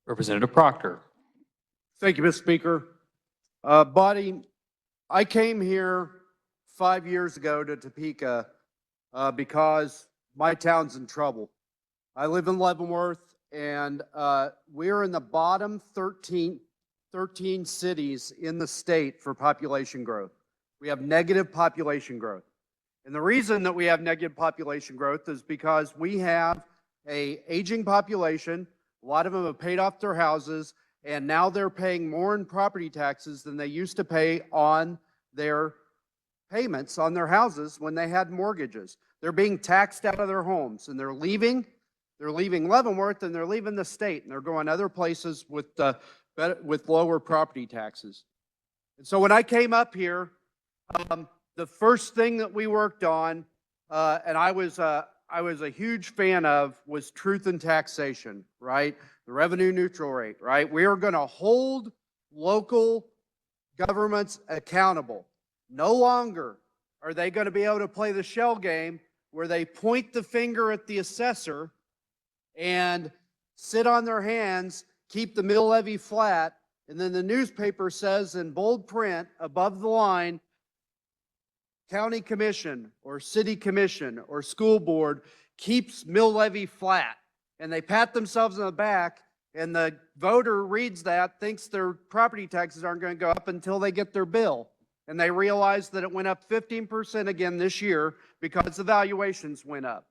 Representative Proctor. Thank you, Mr. Speaker. Body, I came here 5 years ago to Topeka because my town's in trouble. I live in Leavenworth, and we're in the bottom 13 cities in the state for population growth. We have negative population growth. And the reason that we have negative population growth is because we have an aging population. A lot of them have paid off their houses, and now they're paying more in property taxes than they used to pay on their payments on their houses when they had mortgages. They're being taxed out of their homes, and they're leaving Leavenworth, and they're leaving the state, and they're going other places with lower property taxes. And so when I came up here, the first thing that we worked on, and I was a huge fan of, was truth in taxation, right? The revenue neutral rate, right? We are going to hold local governments accountable. No longer are they going to be able to play the shell game where they point the finger at the assessor and sit on their hands, keep the mill levy flat, and then the newspaper says in bold print above the line, county commission or city commission or school board keeps mill levy flat. And they pat themselves on the back, and the voter reads that, thinks their property taxes aren't going to go up until they get their bill. And they realize that it went up 15% again this year because the valuations went up.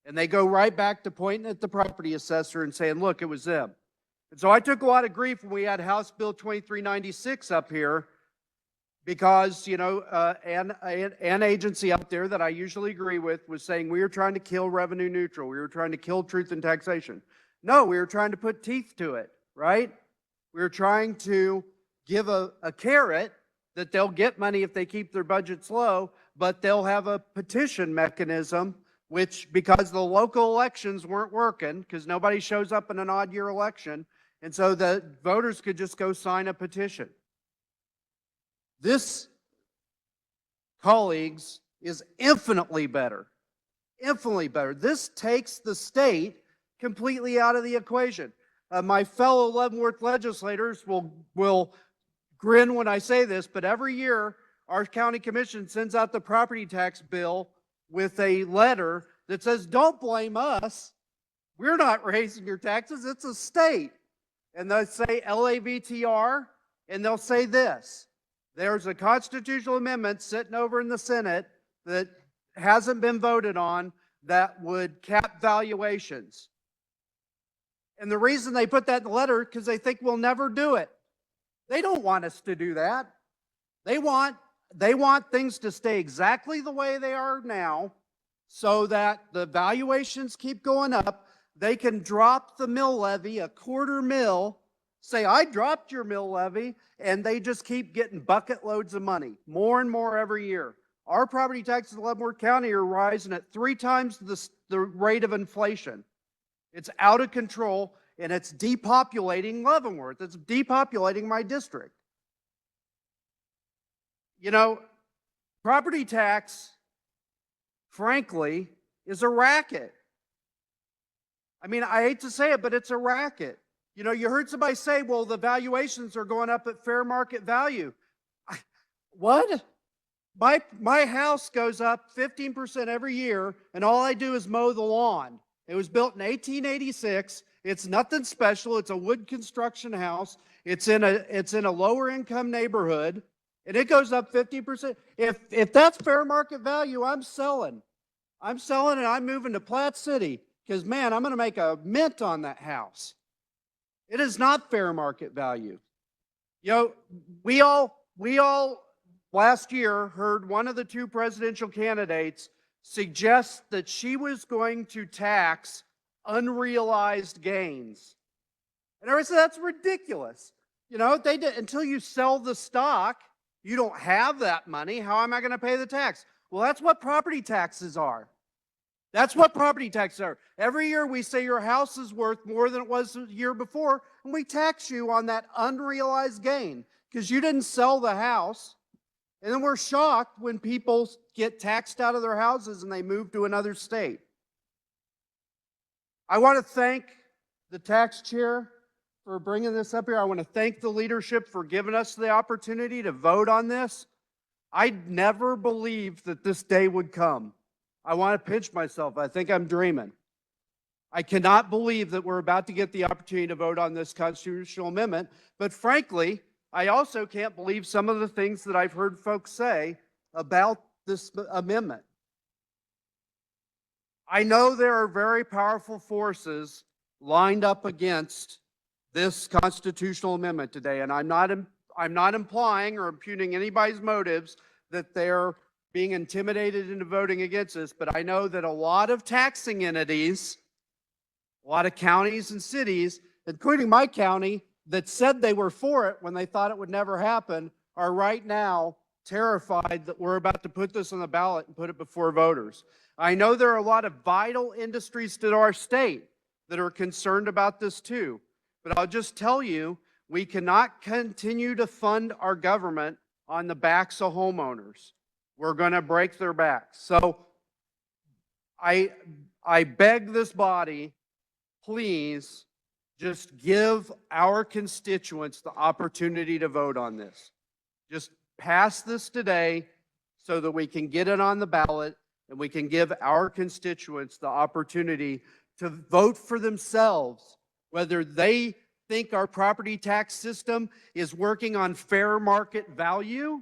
And they go right back to pointing at the property assessor and saying, look, it was them. And so I took a lot of grief when we had House Bill 2396 up here because, you know, an agency out there that I usually agree with was saying we were trying to kill revenue neutral. We were trying to kill truth in taxation. No, we were trying to put teeth to it, right? We were trying to give a carrot that they'll get money if they keep their budgets low, but they'll have a petition mechanism, which, because the local elections weren't working, because nobody shows up in an odd year election, and so the voters could just go sign a petition. This, colleagues, is infinitely better. Infinitely better. This takes the state completely out of the equation. My fellow Leavenworth legislators will grin when I say this, but every year our county commission sends out the property tax bill with a letter that says, don't blame us. We're not raising your taxes. It's a state. And they'll say LAVTR, and they'll say this. There's a constitutional amendment sitting over in the Senate that hasn't been voted on that would cap valuations. And the reason they put that in the letter, because they think we'll never do it. They don't want us to do that. They want things to stay exactly the way they are now so that the valuations keep going up. They can drop the mill levy, a quarter mil, say, I dropped your mill levy, and they just keep getting bucket loads of money, more and more every year. Our property taxes in Leavenworth County are rising at 3 times the rate of inflation. It's out of control, and it's depopulating Leavenworth. It's depopulating my district. You know, property tax, frankly, is a racket. I mean, I hate to say it, but it's a racket. You know, you heard somebody say, well, the valuations are going up at fair market value. What? My house goes up 15% every year, and all I do is mow the lawn. It was built in 1886. It's nothing special. It's a wood construction house. It's in a lower income neighborhood, and it goes up 50%. If that's fair market value, I'm selling. I'm selling, and I'm moving to Platte City because, man, I'm going to make a mint on that house. It is not fair market value. You know, we all last year heard one of the 2 presidential candidates suggest that she was going to tax unrealized gains. And everybody said, that's ridiculous. You know, they did, until you sell the stock, you don't have that money. How am I going to pay the tax? Well, that's what property taxes are. That's what property taxes are. Every year we say your house is worth more than it was the year before, and we tax you on that unrealized gain because you didn't sell the house. And then we're shocked when people get taxed out of their houses and they move to another state. I want to thank the tax chair for bringing this up here. I want to thank the leadership for giving us the opportunity to vote on this. I never believed that this day would come. I want to pinch myself. I think I'm dreaming. I cannot believe that we're about to get the opportunity to vote on this constitutional amendment. But frankly, I also can't believe some of the things that I've heard folks say about this amendment. I know there are very powerful forces lined up against this constitutional amendment today, and I'm not implying or impugning anybody's motives that they're being intimidated into voting against this, but I know that a lot of taxing entities, a lot of counties and cities, including my county, that said they were for it when they thought it would never happen, are right now terrified that we're about to put this on the ballot and put it before voters. I know there are a lot of vital industries to our state that are concerned about this too. But I'll just tell you, we cannot continue to fund our government on the backs of homeowners. We're going to break their backs. So I beg this body, please just give our constituents the opportunity to vote on this. Just pass this today so that we can get it on the ballot and we can give our constituents the opportunity to vote for themselves, whether they think our property tax system is working on fair market value,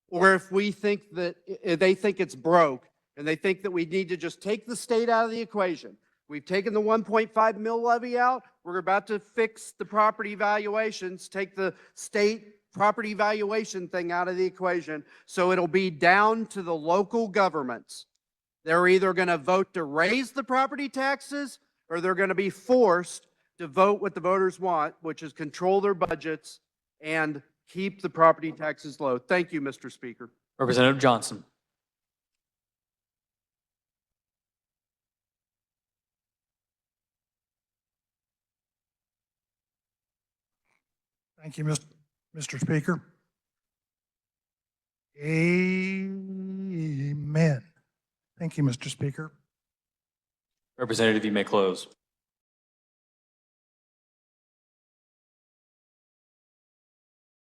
or if we think that they think it's broke and they think that we need to just take the state out of the equation. We've taken the 1.5 mil levy out. We're about to fix the property valuations, take the state property valuation thing out of the equation. So it'll be down to the local governments. They're either going to vote to raise the property taxes or they're going to be forced to vote what the voters want, which is control their budgets and keep the property taxes low. Thank you, Mr. Speaker. Representative Johnson. Thank you, Mr. Speaker. Amen. Thank you, Mr. Speaker. Representative, you may close.